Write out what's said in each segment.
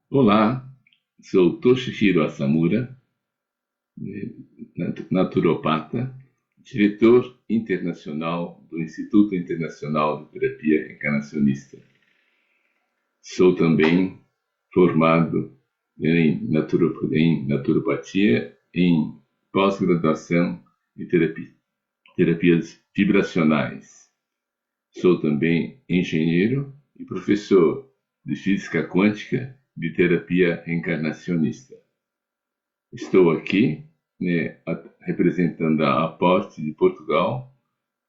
Olá, sou Toshihiro Asamura, naturopata, diretor internacional do Instituto Internacional de Terapia Encarnacionista. Sou também formado em naturopatia, em pós-graduação em terapias vibracionais. Sou também engenheiro e professor de física quântica de terapia reencarnacionista. Estou aqui, representando a Aporte de Portugal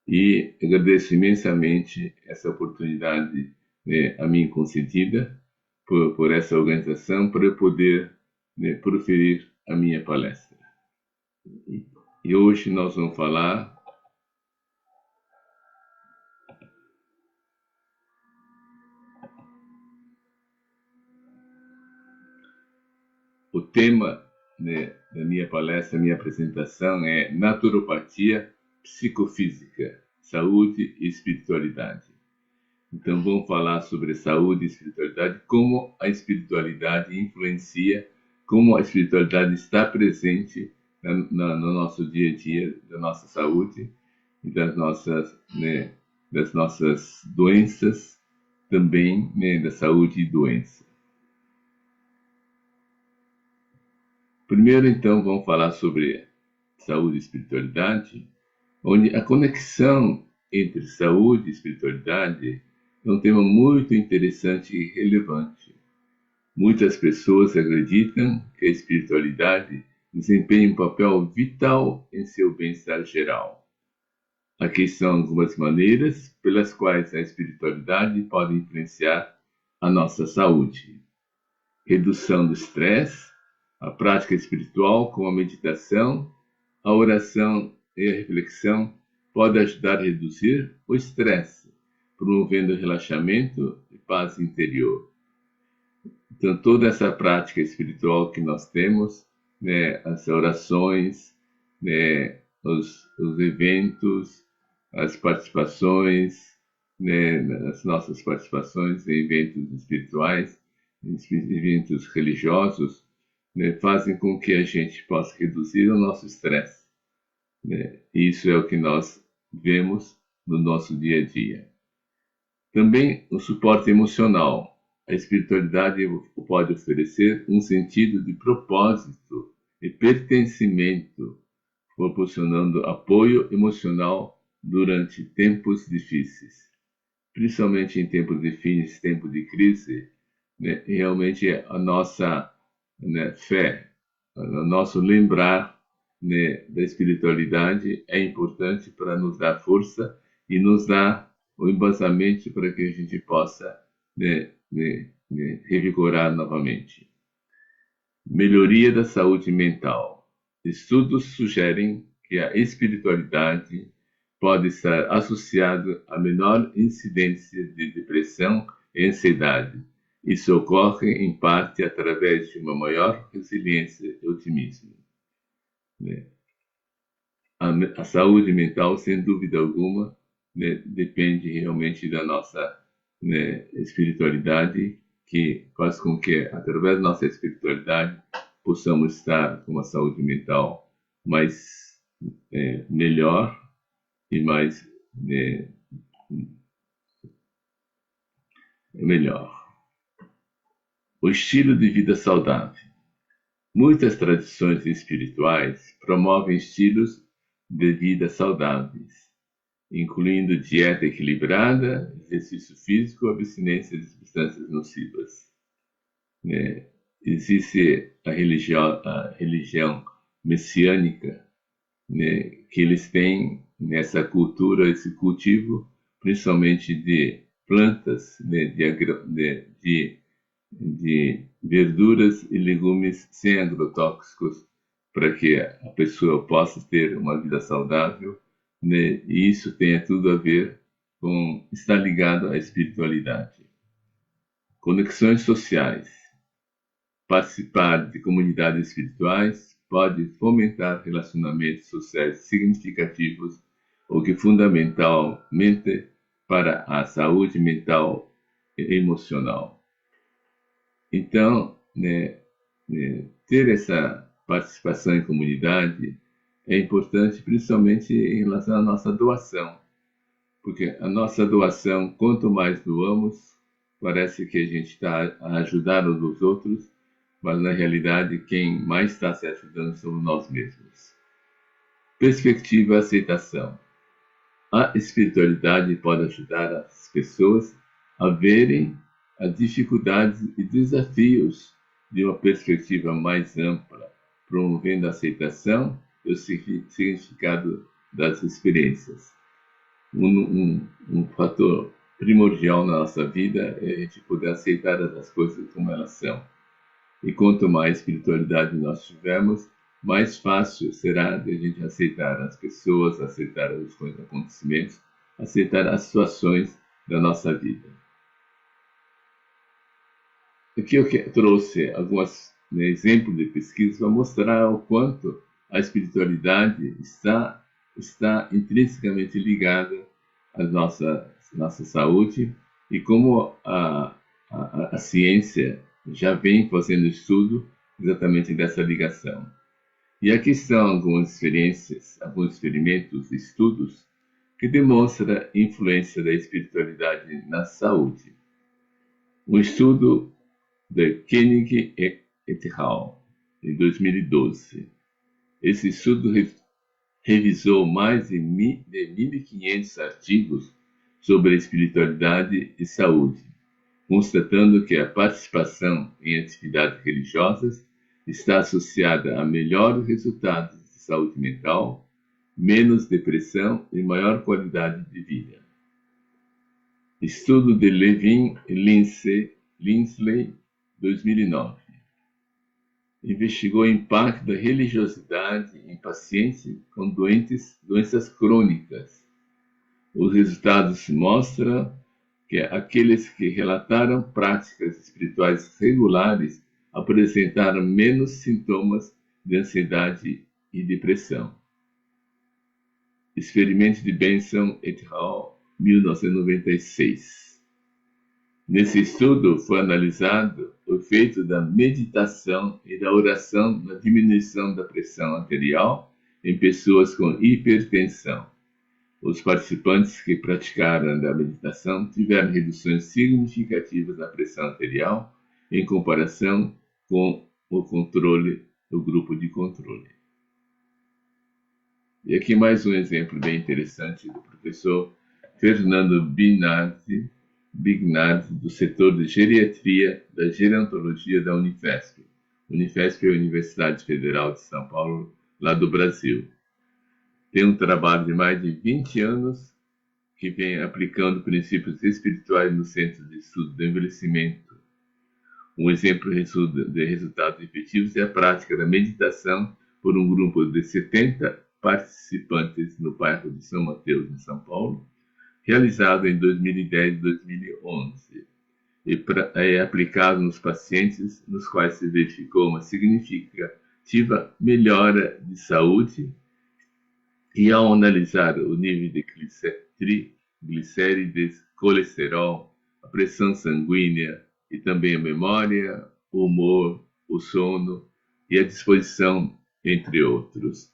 e agradeço imensamente essa oportunidade a mim concedida por essa organização para eu poder proferir a minha palestra. E hoje nós vamos falar o tema da minha palestra, minha apresentação é naturopatia psicofísica, saúde e espiritualidade. Então vamos falar sobre saúde e espiritualidade, como a espiritualidade influencia, como a espiritualidade está presente no nosso dia a dia, da nossa saúde e das nossas doenças, também da saúde e doença. Primeiro, então, vamos falar sobre saúde e espiritualidade, onde a conexão entre saúde e espiritualidade é um tema muito interessante e relevante. Muitas pessoas acreditam que a espiritualidade desempenha um papel vital em seu bem-estar geral. Aqui são algumas maneiras pelas quais a espiritualidade pode influenciar a nossa saúde. Redução do estresse, a prática espiritual, como a meditação, a oração e a reflexão, pode ajudar a reduzir o estresse, promovendo relaxamento e paz interior. Então, toda essa prática espiritual que nós temos, as orações, os eventos, as participações, as nossas participações em eventos espirituais, em eventos religiosos, fazem com que a gente possa reduzir o nosso estresse. Isso é o que nós vemos no nosso dia a dia. Também o suporte emocional. A espiritualidade pode oferecer um sentido de propósito e pertencimento, proporcionando apoio emocional durante tempos difíceis. Principalmente em tempos difíceis, tempos de crise, realmente a nossa fé, o nosso lembrar da espiritualidade é importante para nos dar força e nos dar o embasamento para que a gente possa revigorar novamente. Melhoria da saúde mental. Estudos sugerem que a espiritualidade pode estar associada a menor incidência de depressão e ansiedade. Isso ocorre, em parte, através de uma maior resiliência e otimismo. A saúde mental, sem dúvida alguma, depende realmente da nossa espiritualidade, que faz com que, através da nossa espiritualidade, possamos estar com uma saúde mental mais melhor e mais melhor. O estilo de vida saudável. Muitas tradições espirituais promovem estilos de vida saudáveis, incluindo dieta equilibrada, exercício físico, abstinência de substâncias nocivas. Existe a religião messiânica, que eles têm nessa cultura, esse cultivo, principalmente de plantas, de verduras e legumes sem agrotóxicos, para que a pessoa possa ter uma vida saudável, e isso tem tudo a ver com estar ligado à espiritualidade. Conexões sociais. Participar de comunidades espirituais pode fomentar relacionamentos sociais significativos, o que fundamentalmente para a saúde mental emocional. Então, ter essa participação em comunidade é importante, principalmente em relação à nossa doação, porque a nossa doação, quanto mais doamos, parece que a gente está a ajudar uns aos outros, mas na realidade quem mais está se ajudando somos nós mesmos. Perspectiva e aceitação. A espiritualidade pode ajudar as pessoas a verem as dificuldades e desafios de uma perspectiva mais ampla, promovendo a aceitação e o significado das experiências. Um fator primordial na nossa vida é a gente poder aceitar as coisas como elas são. E quanto mais espiritualidade nós tivermos, mais fácil será de a gente aceitar as pessoas, aceitar os acontecimentos, aceitar as situações da nossa vida. Aqui eu trouxe alguns exemplos de pesquisa para mostrar o quanto a espiritualidade está intrinsecamente ligada à nossa saúde e como a ciência já vem fazendo estudo exatamente dessa ligação. E aqui estão algumas experiências, alguns experimentos, estudos que demonstram a influência da espiritualidade na saúde. Um estudo de Koenig et al., em 2012. Esse estudo revisou mais de 1.500 artigos sobre a espiritualidade e saúde, constatando que a participação em atividades religiosas está associada a melhores resultados de saúde mental, menos depressão e maior qualidade de vida. Estudo de Levin e Linsley, 2009. Investigou o impacto da religiosidade em pacientes com doenças crônicas. Os resultados mostram que aqueles que relataram práticas espirituais regulares apresentaram menos sintomas de ansiedade e depressão. Experimento de Benson et al., 1996. Nesse estudo foi analisado o efeito da meditação e da oração na diminuição da pressão arterial em pessoas com hipertensão. Os participantes que praticaram a meditação tiveram reduções significativas na pressão arterial em comparação com o grupo de controle. E aqui mais um exemplo bem interessante do professor Fernando Bignardi, do setor de geriatria da gerontologia da Unifesp. Unifesp é a Universidade Federal de São Paulo, lá do Brasil. Tem um trabalho de mais de 20 anos que vem aplicando princípios espirituais no Centro de Estudo do Envelhecimento. Um exemplo de resultados efetivos é a prática da meditação por um grupo de 70 participantes no bairro de São Mateus, em São Paulo, realizado em 2010 e 2011, e é aplicado nos pacientes nos quais se verificou uma significativa melhora de saúde e ao analisar o nível de triglicérides, colesterol, a pressão sanguínea e também a memória, o humor, o sono e a disposição, entre outros.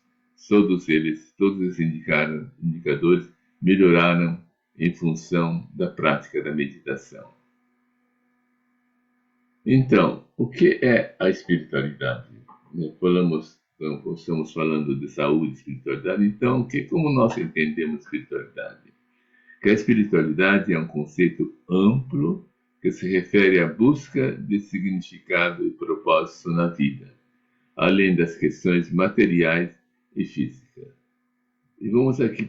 Todos os indicadores melhoraram em função da prática da meditação. Então, o que é a espiritualidade? Estamos falando de saúde e espiritualidade, então, como nós entendemos espiritualidade? Que a espiritualidade é um conceito amplo que se refere à busca de significado e propósito na vida, além das questões materiais e físicas. E vamos aqui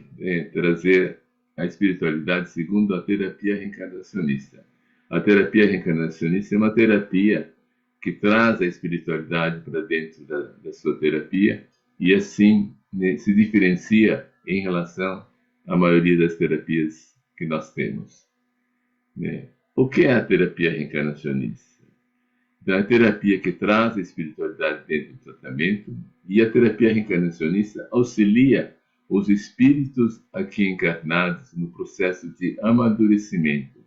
trazer a espiritualidade segundo a terapia reencarnacionista. A terapia reencarnacionista é uma terapia que traz a espiritualidade para dentro da sua terapia e assim se diferencia em relação à maioria das terapias que nós temos. O que é a terapia reencarnacionista? Então, é a terapia que traz a espiritualidade dentro do tratamento e a terapia reencarnacionista auxilia os espíritos aqui encarnados no processo de amadurecimento,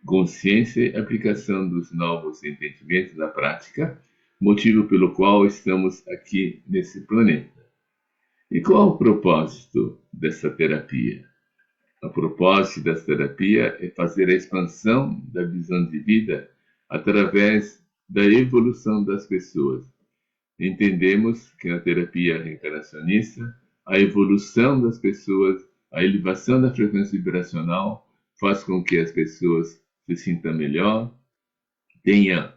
consciência e aplicação dos novos entendimentos na prática, motivo pelo qual estamos aqui nesse planeta. E qual o propósito dessa terapia? O propósito dessa terapia é fazer a expansão da visão de vida através da evolução das pessoas. Entendemos que na terapia reencarnacionista, a evolução das pessoas, a elevação da frequência vibracional faz com que as pessoas se sintam melhor, tenha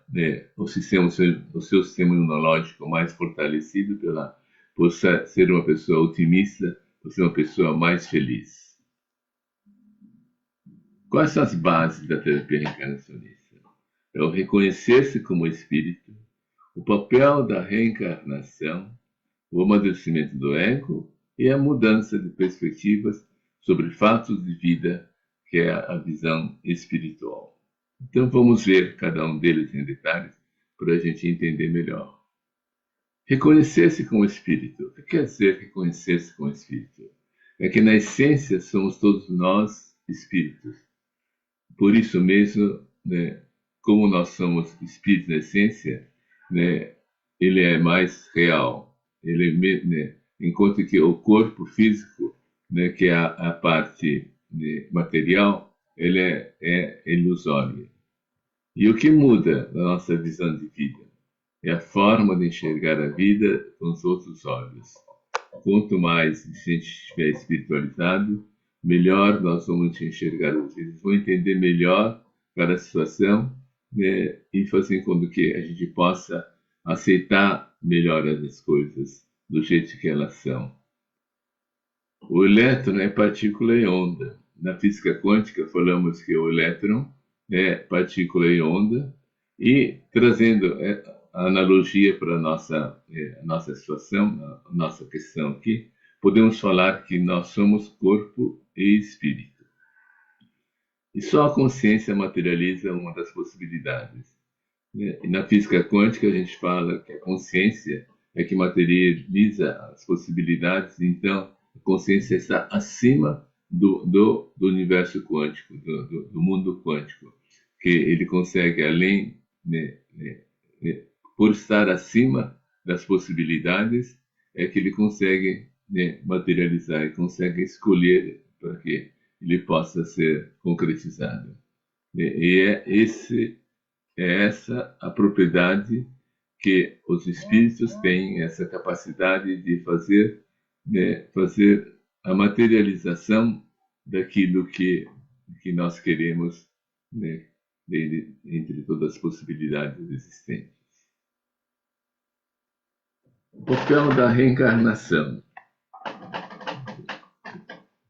o seu sistema imunológico mais fortalecido por ser uma pessoa otimista, por ser uma pessoa mais feliz. Quais são as bases da terapia reencarnacionista? É o reconhecer-se como espírito, o papel da reencarnação, o amadurecimento do ego e a mudança de perspectivas sobre fatos de vida, que é a visão espiritual. Então vamos ver cada um deles em detalhes para a gente entender melhor. Reconhecer-se como espírito. O que quer dizer reconhecer-se como espírito? É que na essência somos todos nós espíritos. Por isso mesmo, como nós somos espíritos na essência, ele é mais real. Enquanto que o corpo físico, que é a parte material, ele é ilusório. E o que muda na nossa visão de vida? É a forma de enxergar a vida com os outros olhos. Quanto mais a gente estiver espiritualizado, melhor nós vamos enxergar as vidas, vamos entender melhor cada situação, e fazer com que a gente possa aceitar melhor as coisas do jeito que elas são. O elétron é partícula e onda. Na física quântica falamos que o elétron é partícula e onda, e trazendo a analogia para a nossa situação, a nossa questão aqui, podemos falar que nós somos corpo e espírito. E só a consciência materializa uma das possibilidades. E na física quântica a gente fala que a consciência é que materializa as possibilidades, então a consciência está acima do universo quântico, do mundo quântico, que ele consegue, além, por estar acima das possibilidades, é que ele consegue materializar e consegue escolher para que ele possa ser concretizado. E é essa a propriedade que os espíritos têm, essa capacidade de fazer a materialização daquilo que nós queremos, entre todas as possibilidades existentes. O papel da reencarnação.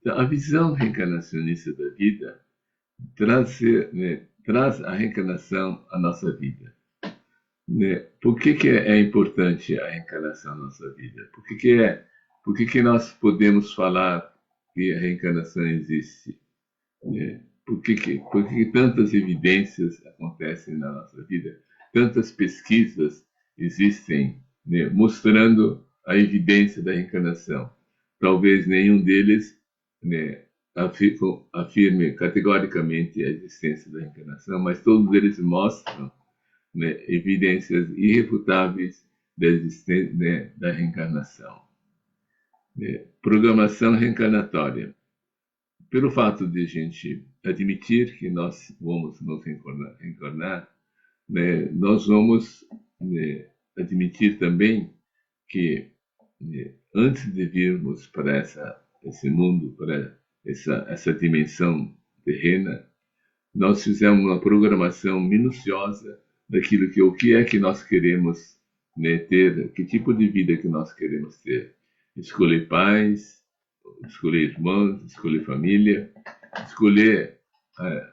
Então, a visão reencarnacionista da vida traz a reencarnação à nossa vida. Por que é importante a reencarnação na nossa vida? Por que nós podemos falar que a reencarnação existe? Por que tantas evidências acontecem na nossa vida? Tantas pesquisas existem, mostrando a evidência da reencarnação. Talvez nenhum deles afirme categoricamente a existência da reencarnação, mas todos eles mostram evidências irrefutáveis da existência da reencarnação. Programação reencarnatória. Pelo fato de a gente admitir que nós vamos nos reencarnar, nós vamos admitir também que antes de virmos para esse mundo, para essa dimensão terrena, nós fizemos uma programação minuciosa daquilo o que é que nós queremos ter, que tipo de vida que nós queremos ter. Escolher pais, escolher irmãos, escolher família, escolher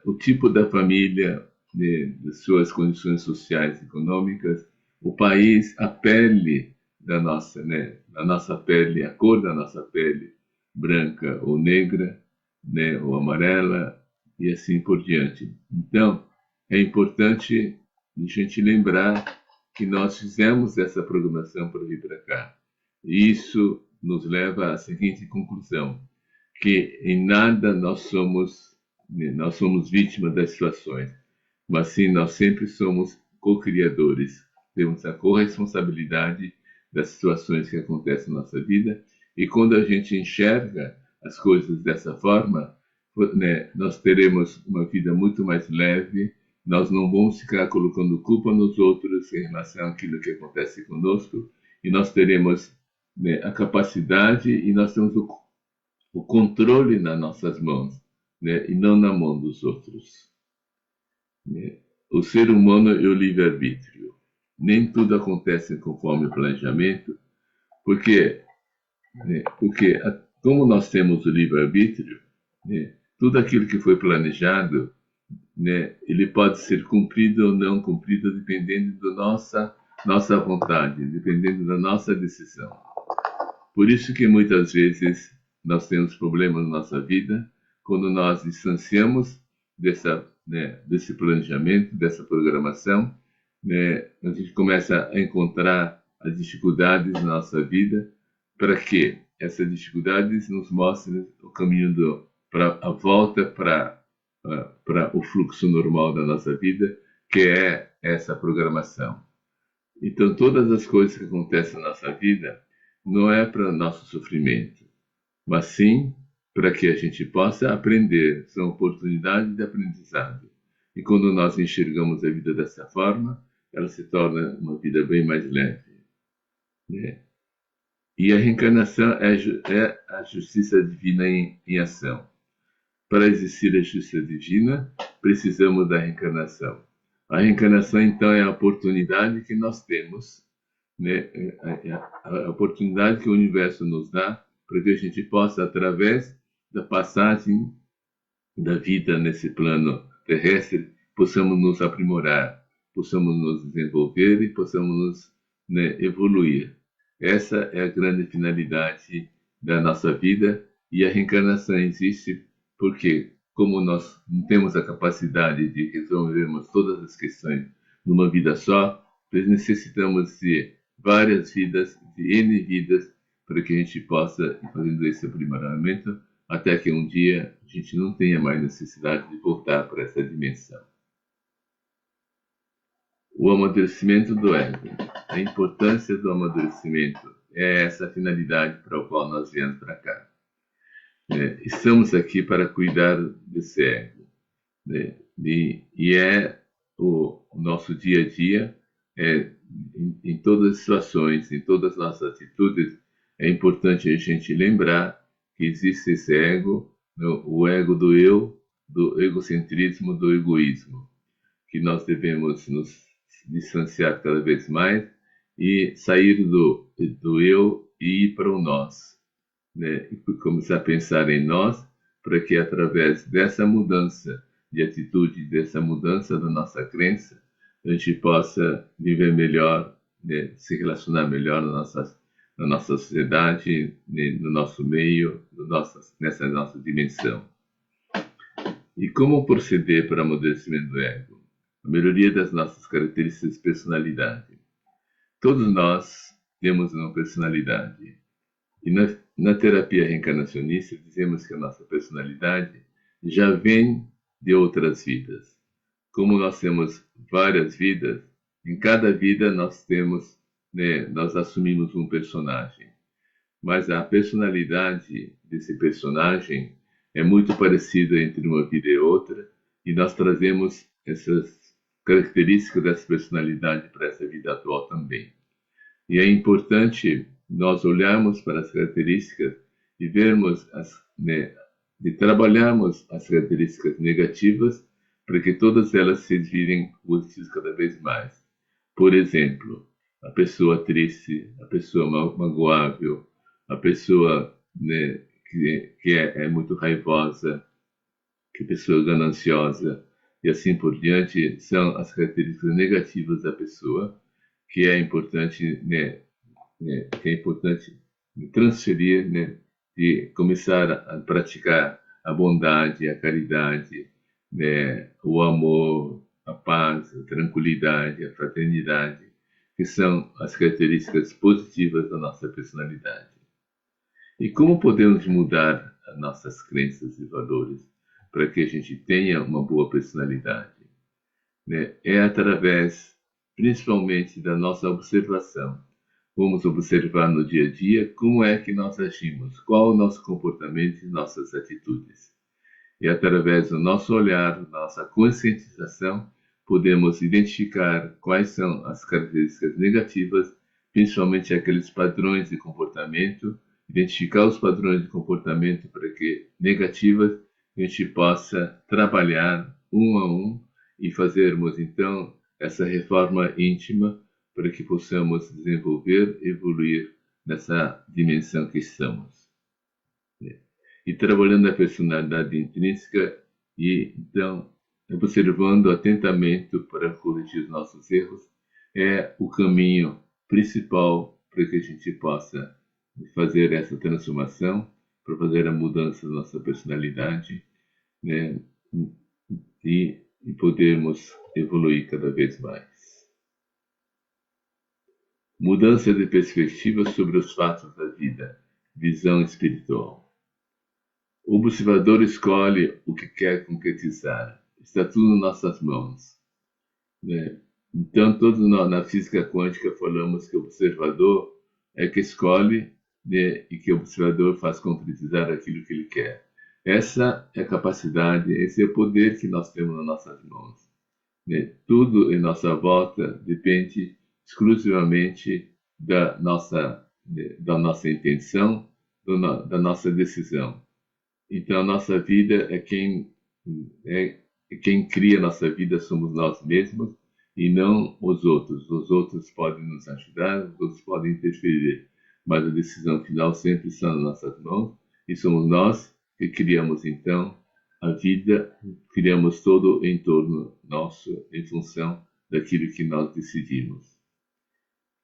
o tipo da família, das suas condições sociais e econômicas, o país, a pele da nossa pele, a cor da nossa pele, branca ou negra, ou amarela, e assim por diante. Então, é importante a gente lembrar que nós fizemos essa programação para vir para cá. E isso nos leva à seguinte conclusão, que em nada nós somos nós somos vítimas das situações, mas sim nós sempre somos co-criadores. Temos a corresponsabilidade das situações que acontecem na nossa vida, e quando a gente enxerga as coisas dessa forma, nós teremos uma vida muito mais leve, nós não vamos ficar colocando culpa nos outros em relação àquilo que acontece conosco, e nós teremos a capacidade e nós temos o controle nas nossas mãos, e não na mão dos outros. O ser humano é o livre-arbítrio. Nem tudo acontece conforme o planejamento, porque como nós temos o livre-arbítrio, tudo aquilo que foi planejado, ele pode ser cumprido ou não cumprido dependendo da nossa vontade, dependendo da nossa decisão. Por isso que muitas vezes nós temos problemas na nossa vida quando nós distanciamos desse planejamento, dessa programação, a gente começa a encontrar as dificuldades na nossa vida, para que essas dificuldades nos mostrem o caminho para a volta para o fluxo normal da nossa vida, que é essa programação. Então, todas as coisas que acontecem na nossa vida não é para nosso sofrimento, mas sim para que a gente possa aprender. São oportunidades de aprendizado. E quando nós enxergamos a vida dessa forma, ela se torna uma vida bem mais leve. E a reencarnação é a justiça divina em ação. Para existir a justiça divina, precisamos da reencarnação. A reencarnação, então, é a oportunidade que nós temos, a oportunidade que o universo nos dá para que a gente possa, através da passagem da vida nesse plano terrestre, possamos nos aprimorar, possamos nos desenvolver e possamos evoluir. Essa é a grande finalidade da nossa vida, e a reencarnação existe porque, como nós não temos a capacidade de resolvermos todas as questões numa vida só, necessitamos de várias vidas, de N vidas, para que a gente possa ir fazendo esse aprimoramento, até que um dia a gente não tenha mais necessidade de voltar para essa dimensão. O amadurecimento do ego. A importância do amadurecimento é essa finalidade para a qual nós viemos para cá. Estamos aqui para cuidar desse ego. E é o nosso dia a dia, em todas as situações, em todas as nossas atitudes, é importante a gente lembrar que existe esse ego, o ego do eu, do egocentrismo, do egoísmo, que nós devemos nos distanciar cada vez mais e sair do eu e ir para o nós, e começar a pensar em nós, para que através dessa mudança de atitude, dessa mudança da nossa crença, a gente possa viver melhor, se relacionar melhor na nossa sociedade, no nosso meio, nessa nossa dimensão. E como proceder para o amadurecimento do ego? A melhoria das nossas características de personalidade. Todos nós temos uma personalidade. E na terapia reencarnacionista dizemos que a nossa personalidade já vem de outras vidas. Como nós temos várias vidas, em cada vida nós assumimos um personagem. Mas a personalidade desse personagem é muito parecida entre uma vida e outra, e nós trazemos essas características dessa personalidade para essa vida atual também. E é importante nós olharmos para as características e vermos de trabalharmos as características negativas para que todas elas se virem positivas cada vez mais. Por exemplo, a pessoa triste, a pessoa magoável, a pessoa que é muito raivosa, que a pessoa gananciosa e assim por diante, são as características negativas da pessoa que é importante transferir, e começar a praticar a bondade, a caridade, o amor, a paz, a tranquilidade, a fraternidade, que são as características positivas da nossa personalidade. E como podemos mudar as nossas crenças e valores para que a gente tenha uma boa personalidade, né? É através, principalmente, da nossa observação. Vamos observar no dia a dia como é que nós agimos, qual o nosso comportamento e nossas atitudes. E através do nosso olhar, nossa conscientização, podemos identificar quais são as características negativas, principalmente aqueles padrões de comportamento, identificar os padrões de comportamento para que negativas a gente possa trabalhar um a um e fazermos então essa reforma íntima para que possamos desenvolver, evoluir nessa dimensão que estamos. E trabalhando a personalidade intrínseca e, então, observando atentamente para corrigir os nossos erros, é o caminho principal para que a gente possa fazer essa transformação, para fazer a mudança da nossa personalidade, né? E podermos evoluir cada vez mais. Mudança de perspectiva sobre os fatos da vida, visão espiritual. O observador escolhe o que quer concretizar. Está tudo em nossas mãos, né? Então, todos nós, na física quântica, falamos que o observador é que escolhe, né, e que o observador faz concretizar aquilo que ele quer. Essa é a capacidade, esse é o poder que nós temos nas nossas mãos, né? Tudo em nossa volta depende exclusivamente da nossa intenção, da nossa decisão. Então, a nossa vida quem cria a nossa vida somos nós mesmos e não os outros. Os outros podem nos ajudar, os outros podem interferir, mas a decisão final sempre está nas nossas mãos e somos nós que criamos, então, a vida, criamos todo o entorno nosso em função daquilo que nós decidimos.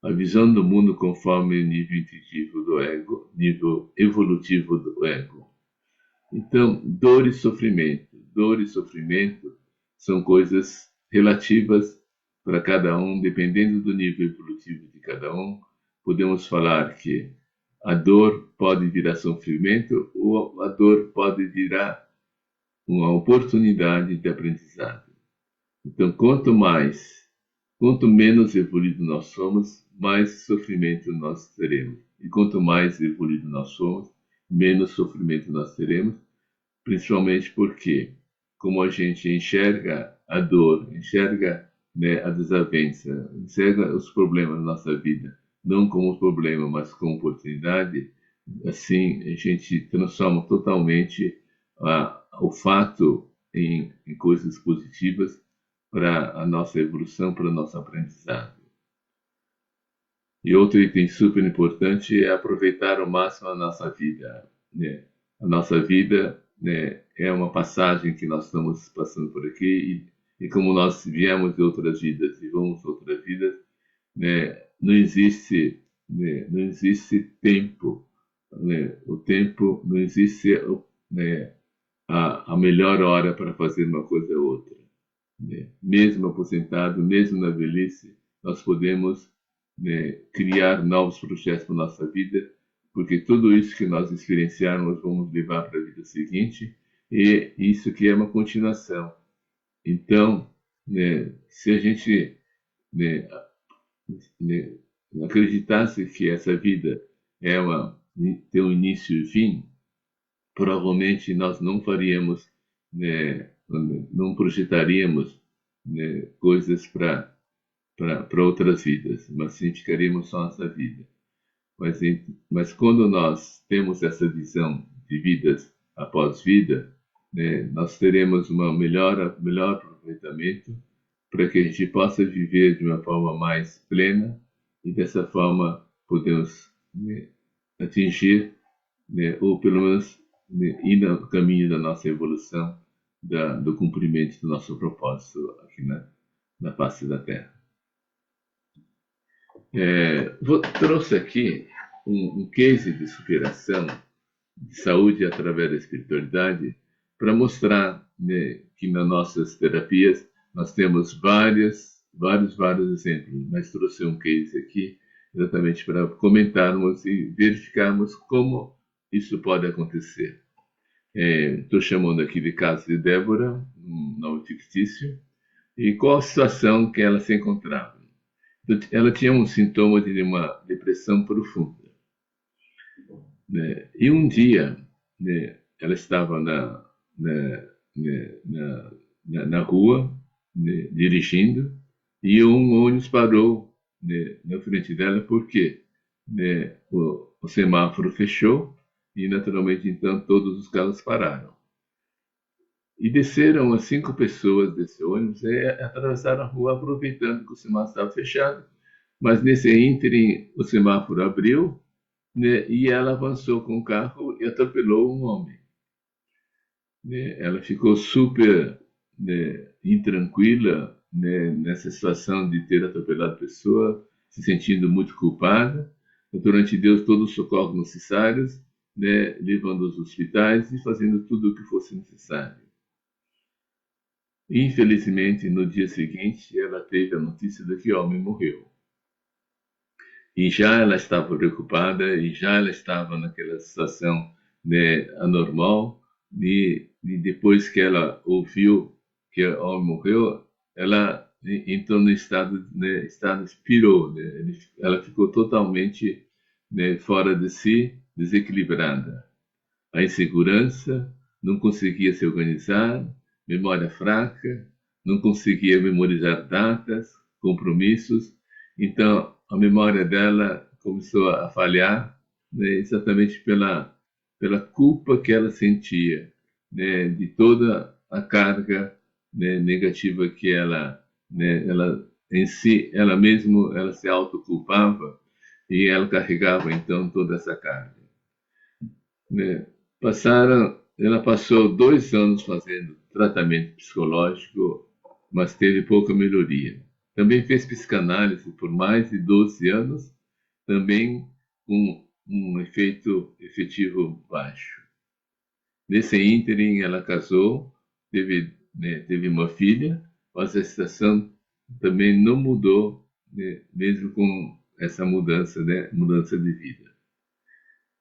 A visão do mundo conforme o nível intuitivo do ego, nível evolutivo do ego. Então, dor e sofrimento. Dor e sofrimento são coisas relativas para cada um, dependendo do nível evolutivo de cada um. Podemos falar que a dor pode virar sofrimento ou a dor pode virar uma oportunidade de aprendizado. Então, quanto menos evoluído nós somos, mais sofrimento nós teremos. E quanto mais evoluído nós somos, menos sofrimento nós teremos, principalmente porque, como a gente enxerga a dor, enxerga, né, a desavença, enxerga os problemas da nossa vida, não como problema, mas como oportunidade, assim a gente transforma totalmente o fato em coisas positivas para a nossa evolução, para o nosso aprendizado. E outro item super importante é aproveitar ao máximo a nossa vida, né? A nossa vida, né, é uma passagem que nós estamos passando por aqui e como nós viemos de outras vidas e vamos de outras vidas, né, não existe tempo, né? O tempo não existe, né, a melhor hora para fazer uma coisa ou outra, né? Mesmo aposentado, mesmo na velhice, nós podemos, né, criar novos projetos para a nossa vida, porque tudo isso que nós experienciarmos vamos levar para a vida seguinte, e isso que é uma continuação. Então, né, se a gente, né, acreditasse que essa vida tem um início e fim, provavelmente nós não faríamos, né, não projetaríamos, né, coisas para outras vidas, mas sim ficaríamos só nessa vida. Mas quando nós temos essa visão de vidas após vida, né, nós teremos melhor aproveitamento para que a gente possa viver de uma forma mais plena e dessa forma podemos, né, atingir, né, ou pelo menos, né, ir no caminho da nossa evolução, do cumprimento do nosso propósito aqui na face da Terra. Trouxe aqui um case de superação de saúde através da espiritualidade para mostrar, né, que nas nossas terapias nós temos vários exemplos, mas trouxe um case aqui exatamente para comentarmos e verificarmos como isso pode acontecer. Estou chamando aqui de caso de Débora, um nome fictício, e qual a situação que ela se encontrava. Ela tinha um sintoma de uma depressão profunda, né? E um dia, né, ela estava na, na rua, né, dirigindo, e um ônibus parou, né, na frente dela, porque, né, o semáforo fechou e, naturalmente, então, todos os carros pararam. E desceram as 5 pessoas desse ônibus e atravessaram a rua aproveitando que o semáforo estava fechado. Mas nesse ínterim o semáforo abriu, né, e ela avançou com o carro e atropelou um homem. Né? Ela ficou super, né, intranquila, né, nessa situação de ter atropelado a pessoa, se sentindo muito culpada. Durante Deus todos os socorros necessários, né, levando aos hospitais e fazendo tudo o que fosse necessário. Infelizmente, no dia seguinte, ela teve a notícia de que o homem morreu. E já ela estava preocupada, e já ela estava naquela situação, né, anormal, e depois que ela ouviu que o homem morreu, ela entrou no estado, né, estado pirou, né, ela ficou totalmente, né, fora de si, desequilibrada. A insegurança, não conseguia se organizar, memória fraca, não conseguia memorizar datas, compromissos. Então, a memória dela começou a falhar, né, exatamente pela culpa que ela sentia, né, de toda a carga, né, negativa que ela em si, ela mesmo, ela se autoculpava e ela carregava então toda essa carga, né? Ela passou 2 anos fazendo tratamento psicológico, mas teve pouca melhoria. Também fez psicanálise por mais de 12 anos, também com um efeito efetivo baixo. Nesse ínterim, ela casou, teve uma filha, mas a situação também não mudou, né, mesmo com essa mudança, né, mudança de vida.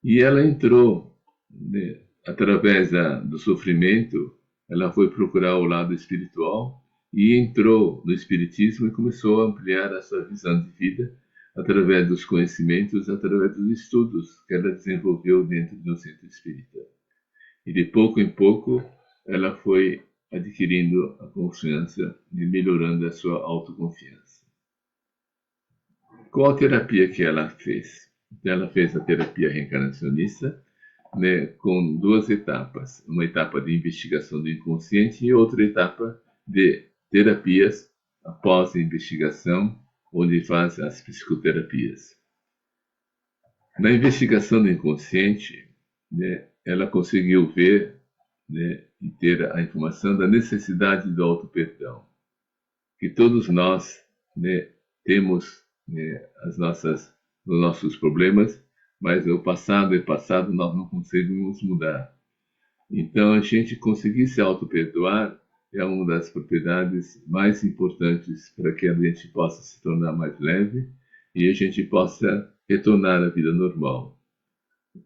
E ela entrou, né, através do sofrimento, ela foi procurar o lado espiritual e entrou no espiritismo e começou a ampliar a sua visão de vida através dos conhecimentos, através dos estudos que ela desenvolveu dentro do centro espírita. E de pouco em pouco, ela foi adquirindo a confiança e melhorando a sua autoconfiança. Qual a terapia que ela fez? Ela fez a terapia reencarnacionista, né, com 2 etapas. Uma etapa de investigação do inconsciente e outra etapa de terapias após a investigação, onde faz as psicoterapias. Na investigação do inconsciente, né, ela conseguiu ver, né, e ter a informação da necessidade do auto-perdão, que todos nós, né, temos, né, os nossos problemas, mas o passado é passado, nós não conseguimos mudar. Então, a gente conseguir se auto-perdoar é uma das propriedades mais importantes para que a gente possa se tornar mais leve e a gente possa retornar à vida normal,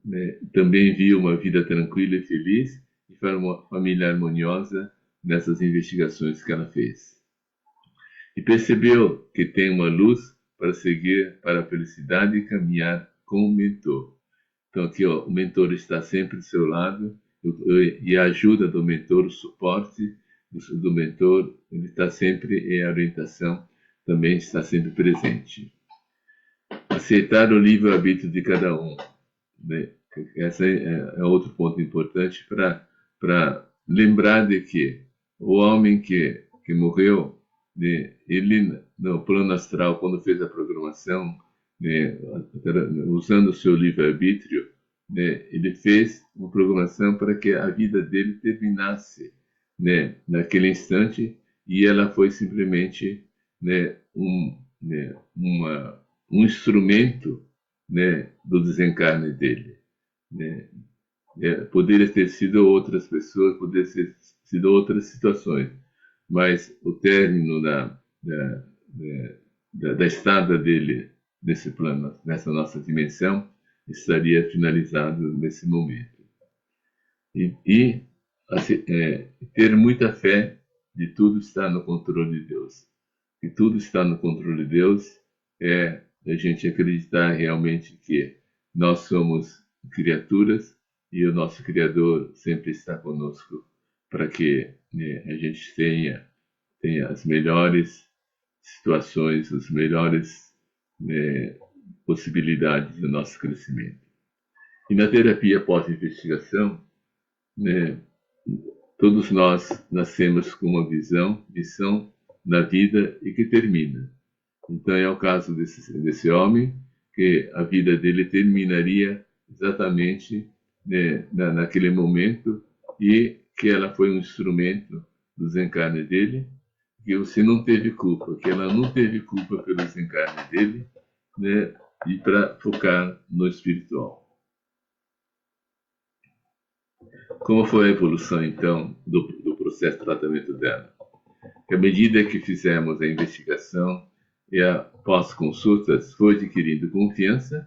né? Também vi uma vida tranquila e feliz e foi uma família harmoniosa nessas investigações que ela fez. E percebeu que tem uma luz para seguir para a felicidade e caminhar com o mentor. Então aqui, ó, o mentor está sempre do seu lado e a ajuda do mentor, o suporte do mentor, ele está sempre em orientação, também está sempre presente. Aceitar o livre-arbítrio de cada um, né? Esse é outro ponto importante para lembrar de que o homem que morreu, né, ele no plano astral, quando fez a programação, né, usando o seu livre-arbítrio, né, ele fez uma programação para que a vida dele terminasse, né, naquele instante, e ela foi simplesmente, né, um instrumento, né, do desencarne dele, né? Poderia ter sido outras pessoas, poderia ter sido outras situações, mas o término da estada dele nesse plano, nessa nossa dimensão, estaria finalizado nesse momento. e ter muita fé de tudo estar no controle de Deus. Que tudo está no controle de Deus é a gente acreditar realmente que nós somos criaturas e o nosso Criador sempre está conosco para que, né, a gente tenha as melhores situações, as melhores, né, possibilidades do nosso crescimento. E na terapia pós-investigação, né, todos nós nascemos com uma missão na vida e que termina. Então é o caso desse homem, que a vida dele terminaria exatamente, né, naquele momento, e que ela foi um instrumento do desencarne dele, que você não teve culpa, que ela não teve culpa pelo desencarne dele, né, e para focar no espiritual. Como foi a evolução, então, do processo de tratamento dela? Que à medida que fizemos a investigação e a pós-consultas, foi adquirindo confiança,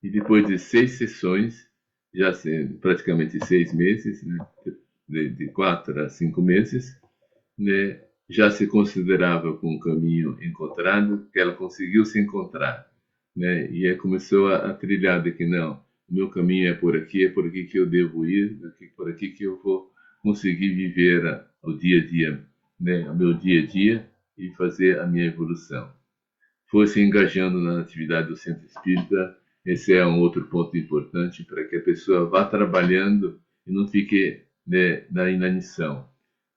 e depois de 6 sessões, já praticamente 6 meses, né, de 4 a 5 meses, né, já se considerava com um caminho encontrado, que ela conseguiu se encontrar, né, e aí começou a trilhar de que não, o meu caminho é por aqui que eu devo ir, por aqui que eu vou conseguir viver o dia a dia, né, o meu dia a dia, e fazer a minha evolução. Foi se engajando na atividade do Centro Espírita. Esse é um outro ponto importante para que a pessoa vá trabalhando e não fique, né, na inanição.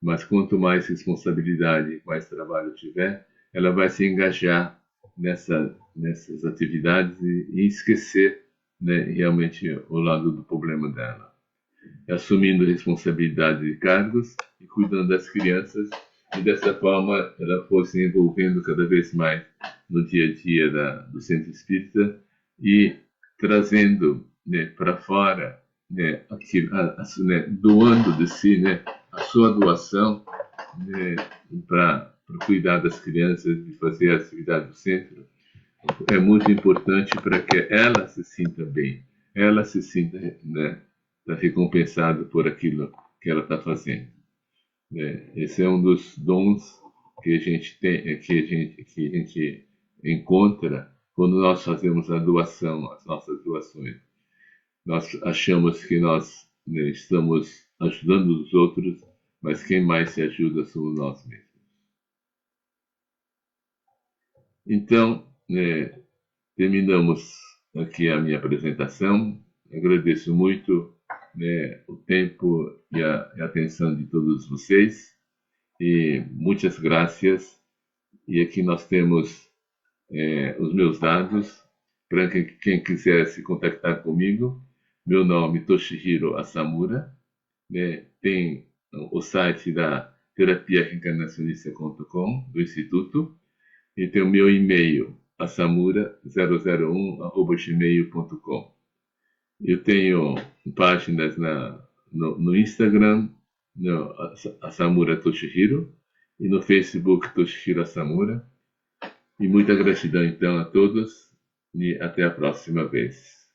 Mas quanto mais responsabilidade, mais trabalho tiver, ela vai se engajar nessas atividades e esquecer, né, realmente o lado do problema dela. Assumindo responsabilidade de cargos e cuidando das crianças, e dessa forma ela foi se envolvendo cada vez mais no dia a dia do Centro Espírita e trazendo, né, para fora, né, doando de si, né, a sua doação, né, para cuidar das crianças e fazer a atividade do centro. É muito importante para que ela se sinta bem, ela se sinta, né, recompensada por aquilo que ela está fazendo. Esse é um dos dons que a gente tem, que a gente encontra quando nós fazemos a doação, as nossas doações. Nós achamos que nós, né, estamos ajudando os outros, mas quem mais se ajuda somos nós mesmos. Então, né, terminamos aqui a minha apresentação. Agradeço muito, né, o tempo e a atenção de todos vocês, e muitas graças. E aqui nós temos os meus dados para quem quiser se contactar comigo. Meu nome é Toshihiro Asamura, né? Tem o site da terapiareencarnacionista.com do Instituto, e tem o meu e-mail asamura001@gmail.com. Eu tenho páginas no Instagram, no Asamura Toshihiro, e no Facebook Toshihiro Asamura. E muita gratidão então a todos, e até a próxima vez.